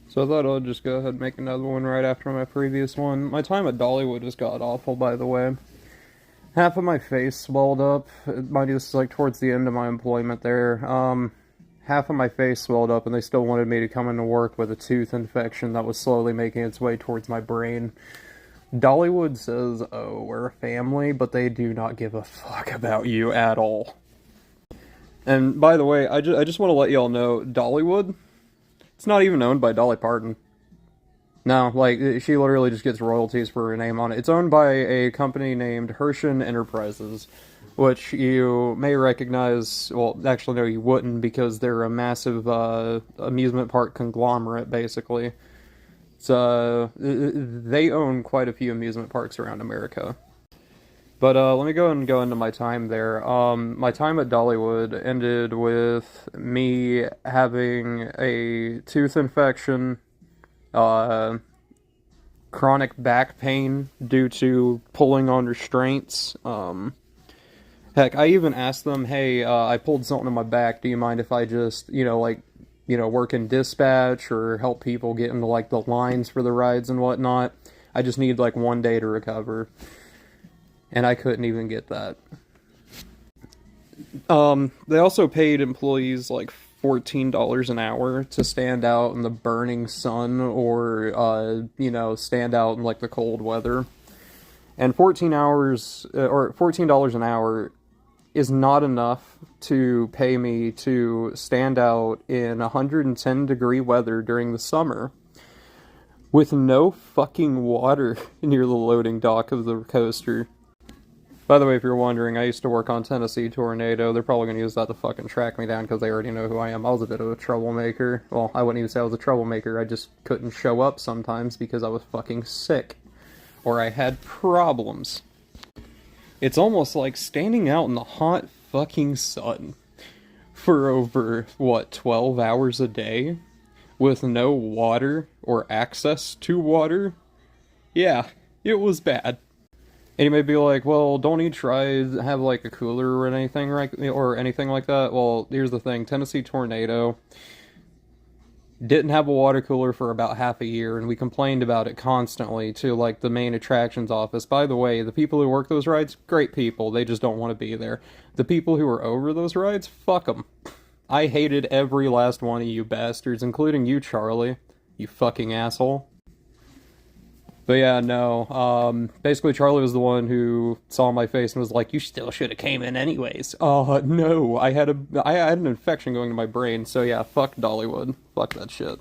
So I thought I'd just go ahead and make another one right after my previous one. My time at Dollywood was god-awful, by the way. Half of my face swelled up. Mind you, this is like towards the end of my employment there. Half of my face swelled up, and they still wanted me to come into work with a tooth infection that was slowly making its way towards my brain. Dollywood says, oh, we're a family, but they do not give a fuck about you at all. And by the way, I just want to let y'all know, Dollywood, it's not even owned by Dolly Parton. No, like, she literally just gets royalties for her name on it. It's owned by a company named Hershen Enterprises, which you may recognize, well, actually, no, you wouldn't, because they're a massive amusement park conglomerate, basically. So, they own quite a few amusement parks around America. But let me go into my time there. My time at Dollywood ended with me having a tooth infection, chronic back pain due to pulling on restraints. Heck, I even asked them, hey, I pulled something in my back. Do you mind if I just, work in dispatch or help people get into, like, the lines for the rides and whatnot? I just need, like, 1 day to recover. And I couldn't even get that. They also paid employees, like, $14 an hour to stand out in the burning sun or, stand out in, like, the cold weather. And $14 an hour is not enough to pay me to stand out in 110-degree weather during the summer with no fucking water near the loading dock of the coaster. By the way, if you're wondering, I used to work on Tennessee Tornado. They're probably going to use that to fucking track me down because they already know who I am. I was a bit of a troublemaker. Well, I wouldn't even say I was a troublemaker. I just couldn't show up sometimes because I was fucking sick. Or I had problems. It's almost like standing out in the hot fucking sun for over, 12 hours a day? With no water or access to water? Yeah, it was bad. And you may be like, well, don't you try to have, like, a cooler or anything like that? Well, here's the thing. Tennessee Tornado didn't have a water cooler for about half a year, and we complained about it constantly to, like, the main attractions office. By the way, the people who work those rides, great people. They just don't want to be there. The people who are over those rides, fuck them. I hated every last one of you bastards, including you, Charlie. You fucking asshole. But yeah, no, basically Charlie was the one who saw my face and was like, you still should have came in anyways. No, I had an infection going to my brain, so yeah, fuck Dollywood. Fuck that shit.